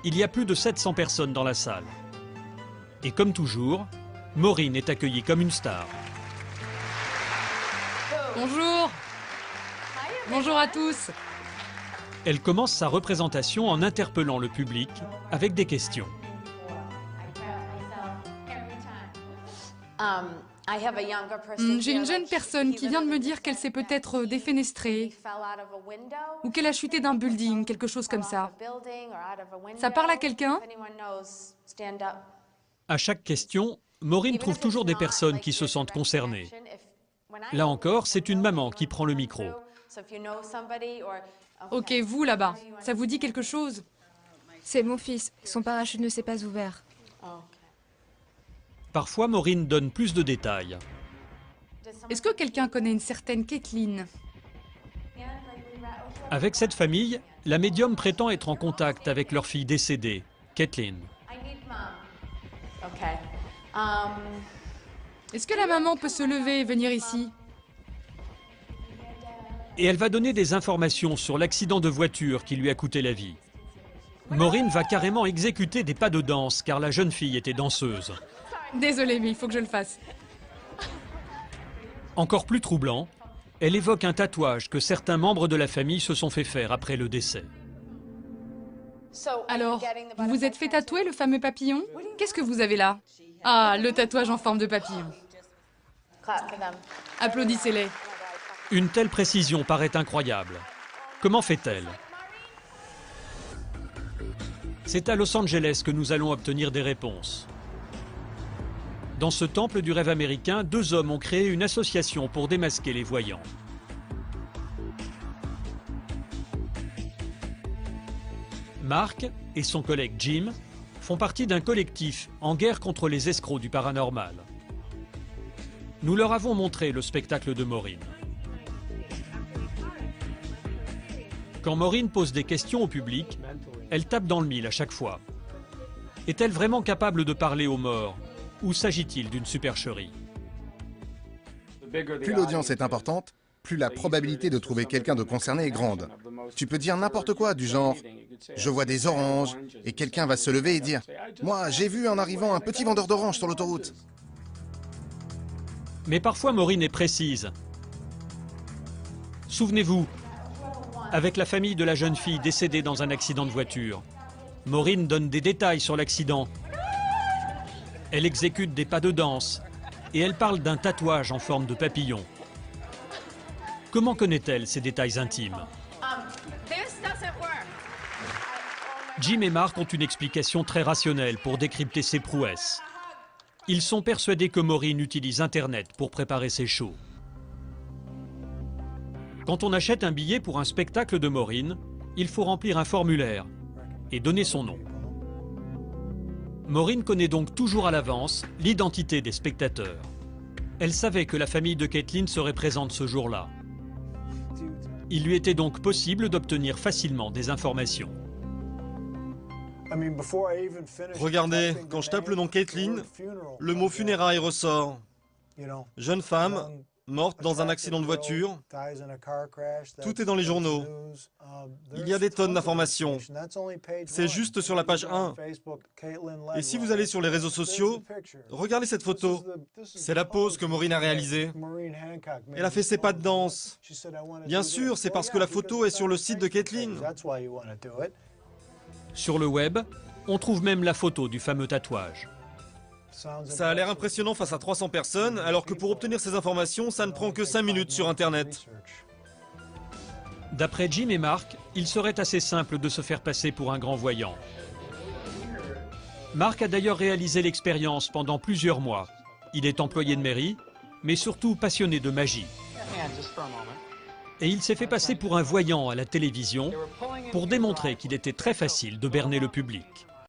Il y a plus de 700 personnes dans la salle. Et comme toujours, Maureen est accueillie comme une star. Bonjour. Bonjour à tous. Elle commence sa représentation en interpellant le public avec des questions. J'ai une jeune personne qui vient de me dire qu'elle s'est peut-être défenestrée ou qu'elle a chuté d'un building, quelque chose comme ça. Ça parle à quelqu'un? À chaque question, Maureen trouve toujours des personnes qui se sentent concernées. Là encore, c'est une maman qui prend le micro. Ok, vous là-bas, ça vous dit quelque chose? C'est mon fils. Son parachute ne s'est pas ouvert. Parfois, Maureen donne plus de détails. Est-ce que quelqu'un connaît une certaine Kathleen? Avec cette famille, la médium prétend être en contact avec leur fille décédée, Kathleen. Est-ce que la maman peut se lever et venir ici? Et elle va donner des informations sur l'accident de voiture qui lui a coûté la vie. Maureen va carrément exécuter des pas de danse car la jeune fille était danseuse. Désolée, mais il faut que je le fasse. Encore plus troublant, elle évoque un tatouage que certains membres de la famille se sont fait faire après le décès. Alors, vous vous êtes fait tatouer le fameux papillon? Qu'est-ce que vous avez là? Ah, le tatouage en forme de papillon. Applaudissez-les. Une telle précision paraît incroyable. Comment fait-elle? C'est à Los Angeles que nous allons obtenir des réponses. Dans ce temple du rêve américain, deux hommes ont créé une association pour démasquer les voyants. Mark et son collègue Jim font partie d'un collectif en guerre contre les escrocs du paranormal. Nous leur avons montré le spectacle de Maureen. Quand Maureen pose des questions au public, elle tape dans le mille à chaque fois. Est-elle vraiment capable de parler aux morts? Ou s'agit-il d'une supercherie? Plus l'audience est importante, plus la probabilité de trouver quelqu'un de concerné est grande. Tu peux dire n'importe quoi du genre « Je vois des oranges » et quelqu'un va se lever et dire « Moi, j'ai vu en arrivant un petit vendeur d'oranges sur l'autoroute. » Mais parfois Maureen est précise. Souvenez-vous, avec la famille de la jeune fille décédée dans un accident de voiture, Maureen donne des détails sur l'accident. Elle exécute des pas de danse et elle parle d'un tatouage en forme de papillon. Comment connaît-elle ces détails intimes? Jim et Mark ont une explication très rationnelle pour décrypter ses prouesses. Ils sont persuadés que Maureen utilise Internet pour préparer ses shows. Quand on achète un billet pour un spectacle de Maureen, il faut remplir un formulaire et donner son nom. Maureen connaît donc toujours à l'avance l'identité des spectateurs. Elle savait que la famille de Kathleen serait présente ce jour-là. Il lui était donc possible d'obtenir facilement des informations. Regardez, quand je tape le nom Kathleen, le mot funérailles ressort. Jeune femme, morte dans un accident de voiture. Tout est dans les journaux. Il y a des tonnes d'informations. C'est juste sur la page 1. Et si vous allez sur les réseaux sociaux, regardez cette photo. C'est la pose que Maureen a réalisée. Elle a fait ses pas de danse. Bien sûr, c'est parce que la photo est sur le site de Kathleen. Sur le web, on trouve même la photo du fameux tatouage. Ça a l'air impressionnant face à 300 personnes, alors que pour obtenir ces informations, ça ne prend que 5 minutes sur Internet. D'après Jim et Mark, il serait assez simple de se faire passer pour un grand voyant. Mark a d'ailleurs réalisé l'expérience pendant plusieurs mois. Il est employé de mairie, mais surtout passionné de magie. Et il s'est fait passer pour un voyant à la télévision pour démontrer qu'il était très facile de berner le public.